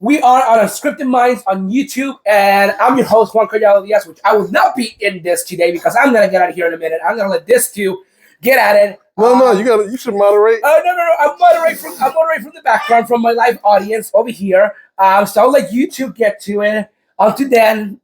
We are on Unscripted Minds on YouTube, and I'm your host, Juan Callao Diaz, which I will not be in this today because I'm going to get out of here in a minute. I'm going to let this two get at it. No, you should moderate. No. I'm moderating from the background, from my live audience over here. So I'll let you two get to it. Until then,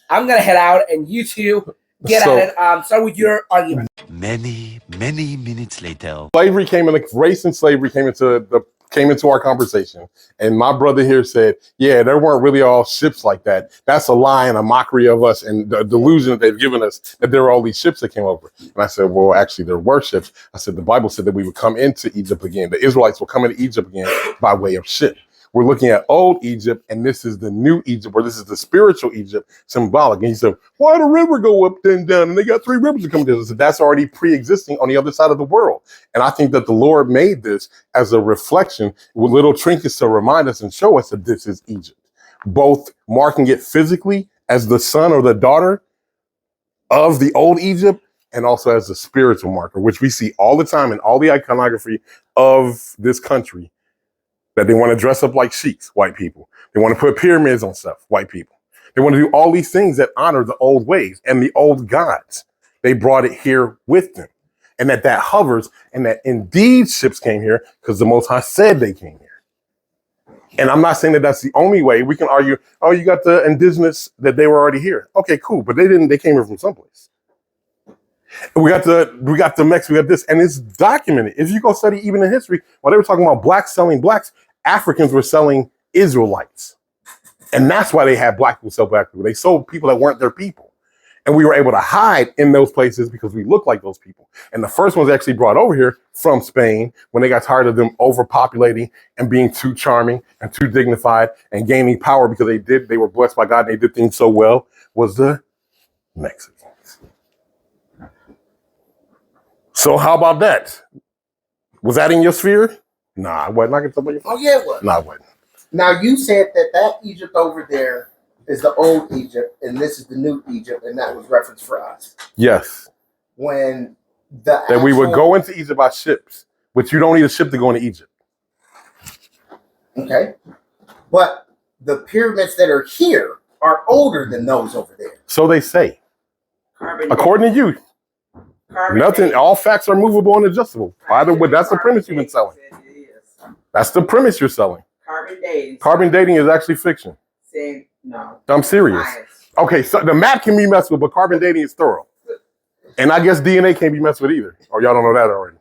I'm going to head out, and you two get at it. Start with your argument. Many minutes later. Slavery came in, race and slavery came into our conversation. And my brother here said, yeah, there weren't really all ships like that. That's a lie and a mockery of us and the delusion that they've given us that there were all these ships that came over. And I said, well, actually, there were ships. I said, the Bible said that we would come into Egypt again. The Israelites will come into Egypt again by way of ship. We're looking at old Egypt, and this is the new Egypt, or this is the spiritual Egypt, symbolic. And he said, why the river go up and down? And they got three rivers that come down. I said, that's already pre-existing on the other side of the world. And I think that the Lord made this as a reflection with little trinkets to remind us and show us that this is Egypt. Both marking it physically as the son or the daughter of the old Egypt, and also as a spiritual marker, which we see all the time in all the iconography of this country. That they want to dress up like sheiks, white people. They want to put pyramids on stuff, white people. They want to do all these things that honor the old ways and the old gods. They brought it here with them. And that hovers, and that indeed ships came here because the Most High said they came here. And I'm not saying that that's the only way. We can argue, oh, you got the indigenous that they were already here. Okay, cool. But they didn't, they came here from someplace. We got the Mex, we got this, and it's documented. If you go study even in history, while they were talking about blacks selling blacks, Africans were selling Israelites. And that's why they had black people sell black people. They sold people that weren't their people. And we were able to hide in those places because we looked like those people. And the first ones actually brought over here from Spain when they got tired of them overpopulating and being too charming and too dignified and gaining power because they were blessed by God and they did things so well, was the Mexicans. So how about that? Was that in your sphere? Nah, I wasn't. I can tell you. Oh yeah, it was. Nah, I wasn't. Now you said that Egypt over there is the old Egypt, and this is the new Egypt, and that was reference for us. Yes. When we would go into Egypt by ships, but you don't need a ship to go into Egypt. Okay, but the pyramids that are here are older than those over there. So they say, according to you. Nothing. All facts are movable and adjustable. By the way, that's the premise you've been selling. That's the premise you're selling. Carbon dating. Carbon dating is actually fiction. No. I'm serious. Science. Okay, so the map can be messed with, but carbon dating is thorough. And I guess DNA can't be messed with either. Or y'all don't know that already.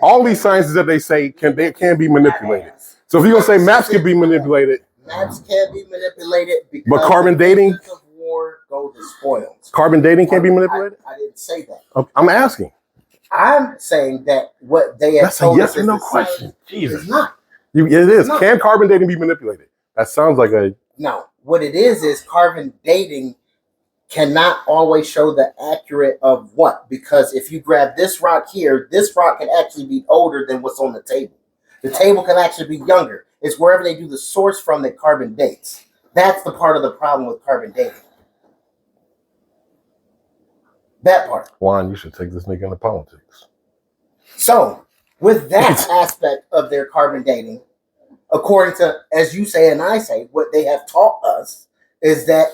All these sciences that they say can be manipulated. So if you're gonna say maps can be manipulated, maps can be manipulated because but carbon dating. Go to spoils. Carbon dating can't be manipulated? I didn't say that. Okay, I'm asking. I'm saying that what they have told us is no question. Jesus. It's not. It is. Can carbon dating be manipulated? That sounds like a... No. What it is carbon dating cannot always show the accurate of what. Because if you grab this rock here, this rock can actually be older than what's on the table. The table can actually be younger. It's wherever they do the source from that carbon dates. That's the part of the problem with carbon dating. That part. Juan, you should take this nigga into politics. So, with that aspect of their carbon dating, according to, as you say and I say, what they have taught us is that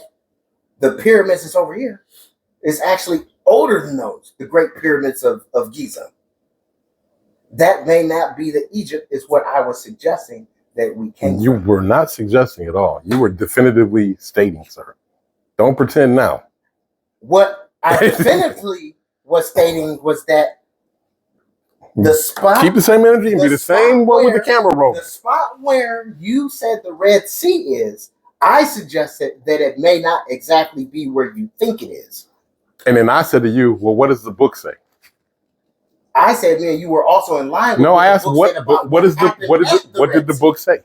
the pyramids that's over here is actually older than those, the great pyramids of Giza. That may not be the Egypt, is what I was suggesting that we can. You were not suggesting at all. You were definitively stating, sir. Don't pretend now. What I definitively was stating was that the spot... Keep the same energy and be the same one with the camera roll. The spot where you said the Red Sea is, I suggested that it may not exactly be where you think it is. And then I said to you, well, what does the book say? I said, man, you were also in line with No, I asked what did the book say?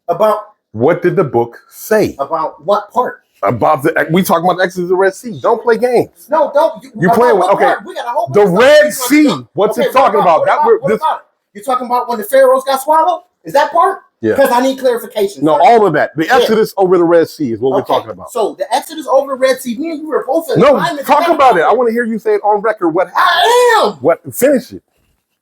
About what did the book say? About what part? We talking about the Exodus of the Red Sea. Don't play games. No, don't. You playing with, okay. We got a whole the Red Sea. What's it talking about? What about it? You're talking about when the pharaohs got swallowed? Is that part? Yeah. Because I need clarification. No, all of that. The Exodus over the Red Sea is what we're talking about. So the Exodus over the Red Sea, me and you were both in alignment. No, talk about it. I want to hear you say it on record. What happened? I am. What? Finish it.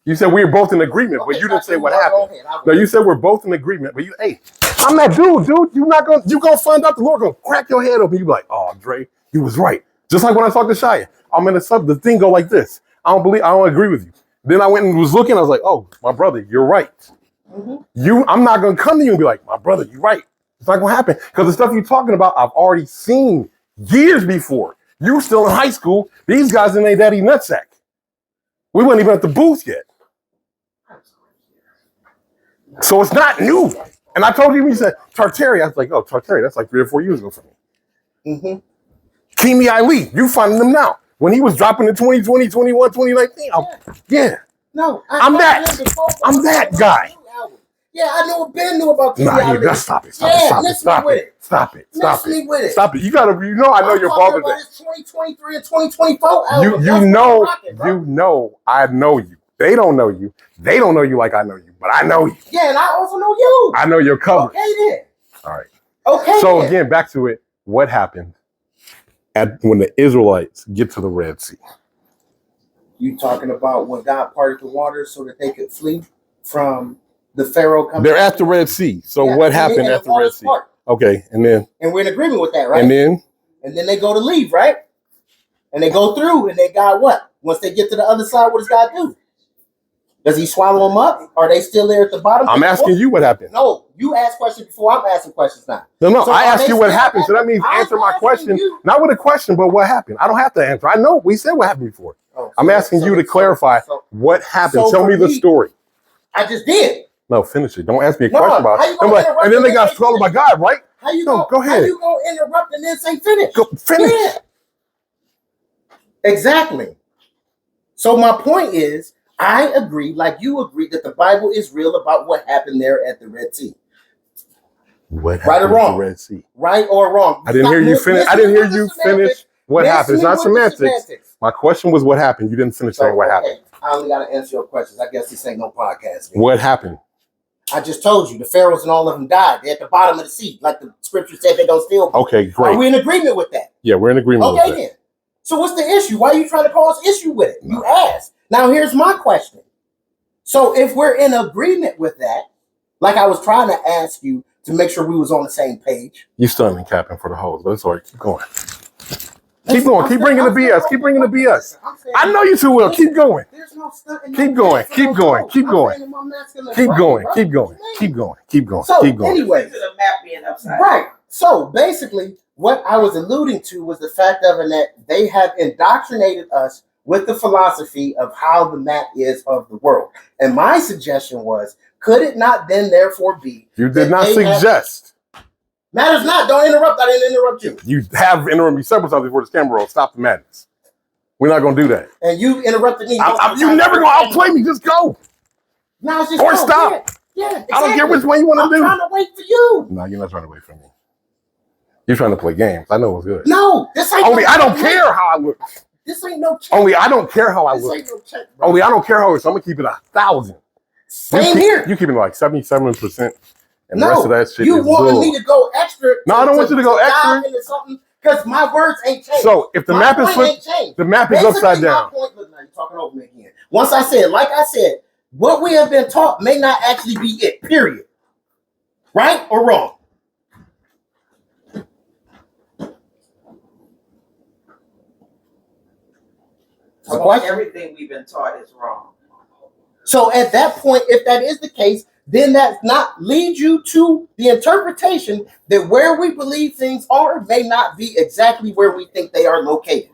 You said we were both in agreement, but you didn't say what happened. No, you said we're both in agreement, but hey, I'm that dude. You gonna find out the Lord gonna crack your head open. You be like, oh, Dre, you was right. Just like when I talked to Shia, I'm in the thing go like this. I don't agree with you. Then I went and was looking. I was like, oh, my brother, you're right. I'm not gonna come to you and be like, my brother, you're right. It's not gonna happen because the stuff you're talking about, I've already seen years before. You still in high school. These guys in their daddy nutsack. We weren't even at the booth yet. So it's not new. And I told you, you said Tartary. I was like, oh, Tartary, that's like 3 or 4 years ago for me. Kimi Ali, you finding them now. When he was dropping in 2020, 21, 2019, yeah. No, I'm that guy. Yeah, I know Ben knew about Kimi Ali. Nah, stop it. Stop it. You gotta, I know you're bothered. It's 2023 and 2024 album. You know, I know you. They don't know you. They don't know you like I know you, but I know you. Yeah, and I also know you. I know your cover. Okay then. All right. Okay. So again, back to it. What happened when the Israelites get to the Red Sea? You talking about when God parted the waters so that they could flee from the Pharaoh coming? They're at the Red Sea. So what happened at the Red Sea? Okay, and we're in agreement with that, right? And then they go to leave, right? And they go through, and they got what? Once they get to the other side, what does God do? Does he swallow them up? Are they still there at the bottom? I'm asking you what happened. No, you asked questions before. I'm asking questions now. No, so I asked you what happened. So that means answer my question. Not with a question, but what happened. I don't have to answer. I know we said what happened before. I'm asking you to clarify what happened. Tell me the story. I just did. No, finish it. Don't ask me a question about it. And then they got swallowed by God, right? Go ahead. How you gonna interrupt and then say finish? Go finish. Yeah. Exactly. So my point is, I agree, like you agree, that the Bible is real about what happened there at the Red Sea. What happened right or wrong? At the Red Sea? Right or wrong? I didn't hear you finish. I didn't hear you finish what happened. It's not semantics. My question was what happened. You didn't finish saying what happened. I only got to answer your questions. I guess this ain't no podcast. Man. What happened? I just told you the pharaohs and all of them died. They're at the bottom of the sea, like the scripture said. They don't steal. Okay, great. Are we in agreement with that? Yeah, we're in agreement. Okay, then. So what's the issue? Why are you trying to cause issue with it? You asked. Now here's my question. So if we're in agreement with that, like I was trying to ask you to make sure we was on the same page. You stunning capping for the hoes. That's all right. Keep going. Keep going. Keep bringing the BS. Keep bringing the BS. I know you too well. Keep going. There's no stunting. Keep going. Keep going. Keep going. Keep going. Keep going. Keep going. Keep going. So keep going. Anyway, the map being upside. Right. So basically, what I was alluding to was the fact of it that they have indoctrinated us with the philosophy of how the map is of the world. And my suggestion was, could it not then therefore be? You did not suggest. Matters not. Don't interrupt. I didn't interrupt you. You have interrupted me several times before this camera roll. Stop the madness. We're not going to do that. And you interrupted me. You never going to outplay me. Just go. No, it's just or stop. Yeah, exactly. I don't care which way you want to do. I'm trying to wait for you. No, you're not trying to wait for me. You're trying to play games. I know what's good. No, this ain't only I don't care how I look. This ain't no check. Only I don't care how I this look. Ain't no check, bro. Only I don't care how I look. So I'm going to keep it 1,000. Same here. You keep it like 77%. And no, the rest of that shit you is want me to go extra. No, I don't want you to go extra. Because my words ain't changed. So if the map is flipped, the map is upside down. Look, now you're talking over me again. Once I said, like I said, what we have been taught may not actually be it, period. Right or wrong? So everything we've been taught is wrong. So at that point, if that is the case, then that not lead you to the interpretation that where we believe things are may not be exactly where we think they are located.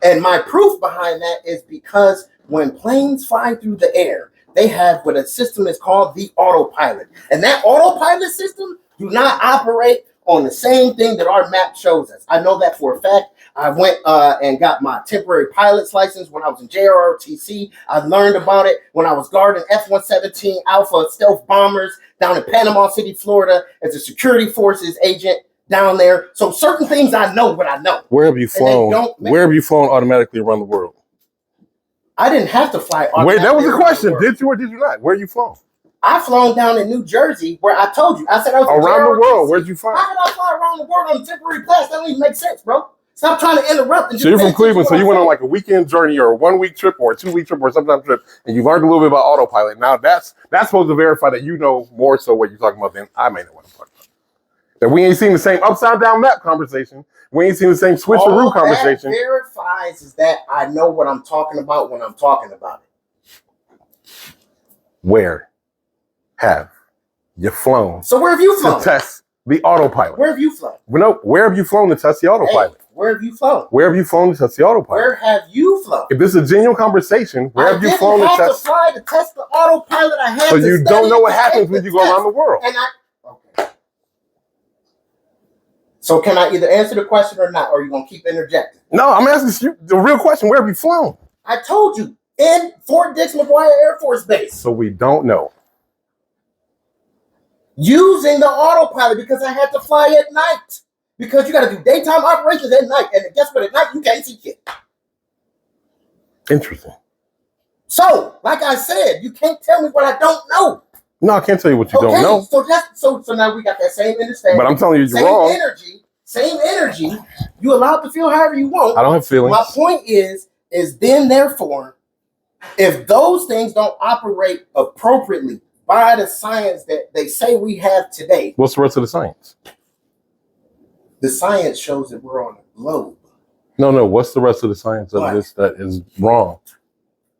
And my proof behind that is because when planes fly through the air, they have what a system is called the autopilot. And that autopilot system do not operate on the same thing that our map shows us. I know that for a fact. I went and got my temporary pilot's license when I was in JROTC. I learned about it when I was guarding F-117 Alpha stealth bombers down in Panama City, Florida, as a security forces agent down there. So certain things I know what I know. Where have you flown? Where have you flown automatically around the world? I didn't have to fly. Wait, that was the question. Did you or did you not? Where you flown? I flown down in New Jersey, where I told you. I said I was around the world. Where'd you fly? How did I fly around the world on a temporary pass? That don't even make sense, bro. Stop trying to interrupt. And So you're just from pay attention Cleveland, to so what you I'm went on saying. like a weekend journey or a 1 week trip or a 2 week trip or sometime trip, and you learned a little bit about autopilot. Now that's supposed to verify that you know more so what you're talking about than I may know what I'm talking about. That we ain't seen the same upside down map conversation. We ain't seen the same switcheroo conversation. That verifies is that I know what I'm talking about when I'm talking about it. Where have you flown So where have you flown? to test the autopilot? Where have you flown? No, where have you flown to test the autopilot? Hey, where have you flown? Where have you flown to test the autopilot? Where have you flown? If this is a genuine conversation, where have you flown to I didn't have test? to fly to test the autopilot. I had So to you study don't know what to happens take when the you go around the world. And okay. So can I either answer the question or not, or are you gonna keep interjecting? No, I'm asking you the real question. Where have you flown? I told you, in Fort Dix McGuire Air Force Base. So we don't know. Using the autopilot because I had to fly at night. Because you got to do daytime operations at night. And guess what? At night, you can't see shit. Interesting. So, like I said, you can't tell me what I don't know. No, I can't tell you what you don't know. So now we got that same understanding. But I'm telling you, you're same wrong. Same energy. You allowed to feel however you want. I don't have feelings. My point is then therefore, if those things don't operate appropriately by the science that they say we have today, What's the rest of the science? the science shows that we're on a globe. No. What's the rest of the science of this that is wrong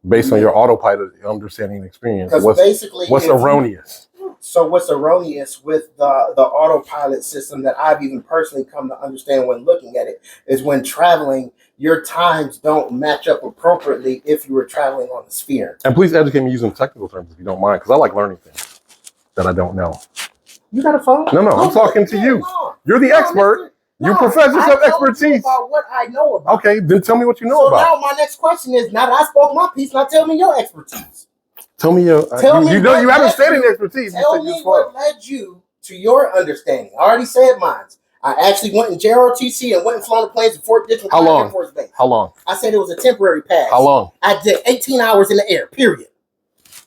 based on your autopilot understanding and experience? Because basically, what's erroneous? So what's erroneous with the autopilot system that I've even personally come to understand when looking at it is when traveling, your times don't match up appropriately if you were traveling on a sphere. And please educate me using technical terms if you don't mind, because I like learning things that I don't know. You got a phone? No, I'm talking to you. You're the expert. You profess yourself expertise. About what I know about. Okay, then tell me what you know about. So now my next question is, now that I spoke my piece, now tell me your expertise. Tell me your. You haven't stated any expertise. Tell me what led you to your understanding. I already said mine. I actually went in JROTC and went and flown the planes in Fort Dix. How long? How long? I said it was a temporary pass. How long? I did 18 hours in the air, period.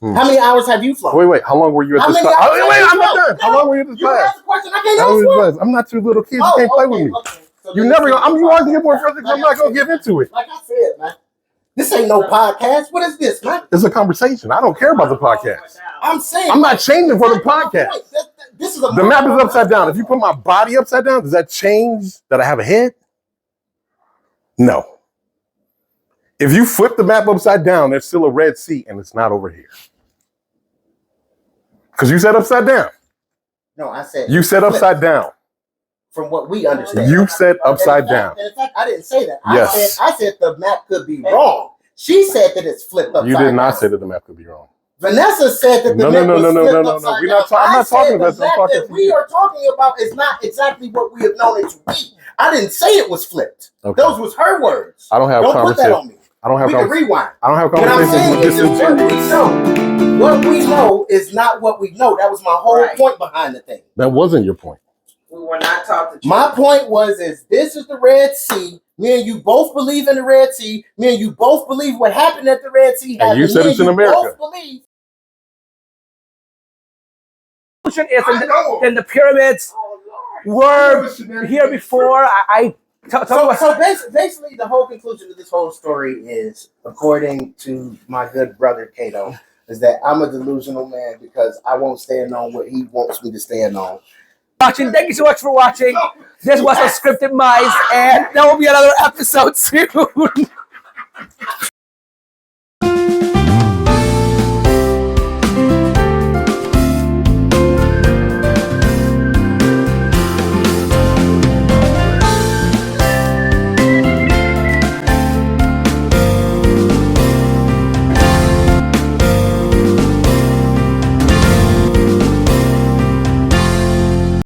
How many hours have you flown? Wait. How long were you at this class? I'm not done. How long were you at this class? You asked the question. I can't answer. I'm not your little kid. You can't play with me. Okay. So You never gonna. You always get more frustrated. I'm not gonna give into it. Like I said, man, this ain't no podcast. What is this, man? It's a conversation. I don't care about the podcast. I'm saying I'm not changing for the podcast. This is The map is upside down. If you put my body upside down, does that change that I have a head? No. If you flip the map upside down, there's still a red sea and it's not over here. Because you said upside down. No, I said you said upside down. From what we understand. You said upside down. In fact, I didn't say that. Yes. I said the map could be wrong. She said that it's flipped upside down. You did not say that the map could be wrong. Vanessa said that the map was flipped upside down. I'm not talking about that. The map that we are talking about is not exactly what we have known it to be. I didn't say it was flipped. Okay. Those was her words. I don't have put that on me. I don't have we can rewind. I don't have What I'm conversations saying with is this. what we know is not what we know. That was my whole point behind the thing. That wasn't your point. We were not taught to. My point was, this is the Red Sea. Me and you both believe in the Red Sea. Me and you both believe what happened at the Red Sea happened. And you said it's in America. Both believe. Is in the pyramids were here before. So basically, the whole conclusion of this whole story is, according to my good brother Cato, is that I'm a delusional man because I won't stand on what he wants me to stand on. Thank you so much for watching. This was Unscripted Minds, and there will be another episode soon.